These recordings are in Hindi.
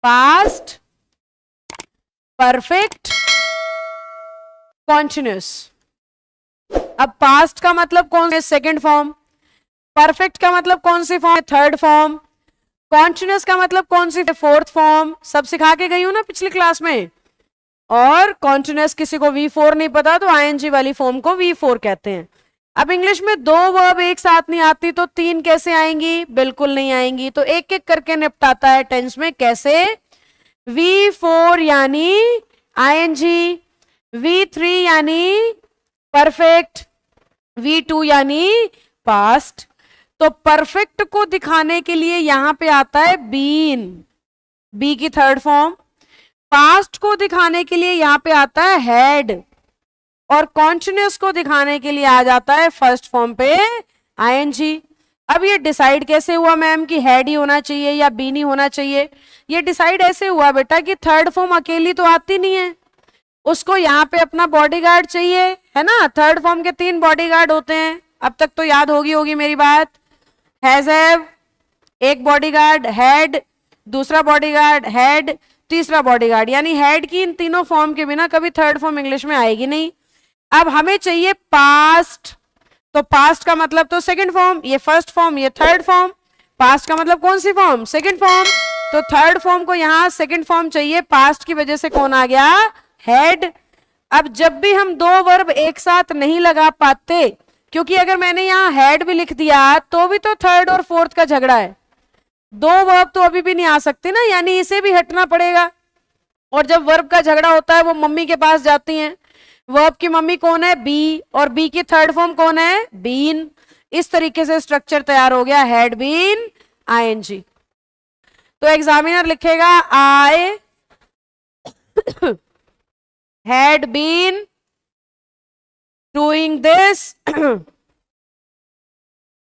Past, perfect, continuous. अब पास्ट का मतलब कौन है? Second form. परफेक्ट का मतलब कौन सी फॉर्म है? Third form. कॉन्टिन्यूस का मतलब कौन सी? Fourth form. सब सिखा के गई हूं ना पिछली क्लास में। और कॉन्टिन्यूस किसी को V4 नहीं पता तो आईएनजी वाली फॉर्म को V4 कहते हैं। अब इंग्लिश में दो वर्ब एक साथ नहीं आती तो तीन कैसे आएंगी? बिल्कुल नहीं आएंगी। तो एक एक करके निपटाता है टेंस में। कैसे? V4 यानी आईएनजी, V3 यानी परफेक्ट, V2 यानी पास्ट। तो परफेक्ट को दिखाने के लिए यहां पे आता है बीन, बी की थर्ड फॉर्म। पास्ट को दिखाने के लिए यहां पे आता है हैड, और कॉन्टिन्यूस को दिखाने के लिए आ जाता है फर्स्ट फॉर्म पे आईएनजी। अब ये डिसाइड कैसे हुआ मैम कि हैड ही होना चाहिए या बी नहीं होना चाहिए? ये डिसाइड ऐसे हुआ बेटा कि थर्ड फॉर्म अकेली तो आती नहीं है, उसको यहाँ पे अपना बॉडीगार्ड चाहिए, है ना। थर्ड फॉर्म के 3 बॉडीगार्ड होते हैं, अब तक तो याद होगी मेरी बात। हैज हैव एक बॉडीगार्ड, हैड दूसरा बॉडीगार्ड, हैड तीसरा बॉडीगार्ड। यानी हैड की इन तीनों फॉर्म के बिना कभी थर्ड फॉर्म इंग्लिश में आएगी नहीं। अब हमें चाहिए पास्ट, तो पास्ट का मतलब तो सेकंड फॉर्म, ये फर्स्ट फॉर्म, ये थर्ड फॉर्म। पास्ट का मतलब कौन सी फॉर्म? Second form. तो थर्ड फॉर्म को यहां सेकंड फॉर्म चाहिए, पास्ट की वजह से कौन आ गया? हैड। अब जब भी हम दो वर्ब एक साथ नहीं लगा पाते, क्योंकि अगर मैंने यहां हैड भी लिख दिया तो भी तो थर्ड और फोर्थ का झगड़ा है, दो वर्ब तो अभी भी नहीं आ सकते ना, यानी इसे भी हटना पड़ेगा। और जब वर्ब का झगड़ा होता है वो मम्मी के पास जाती हैं। वर्ब की मम्मी कौन है? बी, और बी की थर्ड फॉर्म कौन है? बीन। इस तरीके से स्ट्रक्चर तैयार हो गया, हैड बीन आईएनजी। तो एग्जामिनर लिखेगा I had been doing this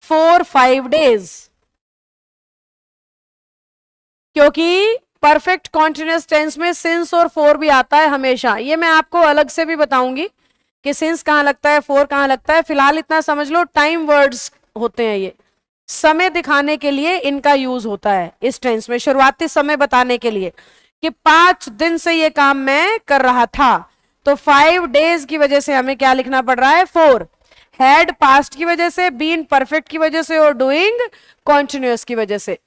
for 5 days। क्योंकि परफेक्ट कॉन्टिन्यूअस टेंस में सिंस और फॉर भी आता है हमेशा। ये मैं आपको अलग से भी बताऊंगी कि सिंस कहां लगता है, फॉर कहां लगता है। फिलहाल इतना समझ लो, टाइम वर्ड्स होते हैं ये, समय दिखाने के लिए इनका यूज होता है इस टेंस में, शुरुआती समय बताने के लिए कि 5 दिन से ये काम मैं कर रहा था। तो 5 days की वजह से हमें क्या लिखना पड़ रहा है? 4। हैड पास्ट की वजह से, बीन परफेक्ट की वजह से, और डूइंग कॉन्टिन्यूअस की वजह से।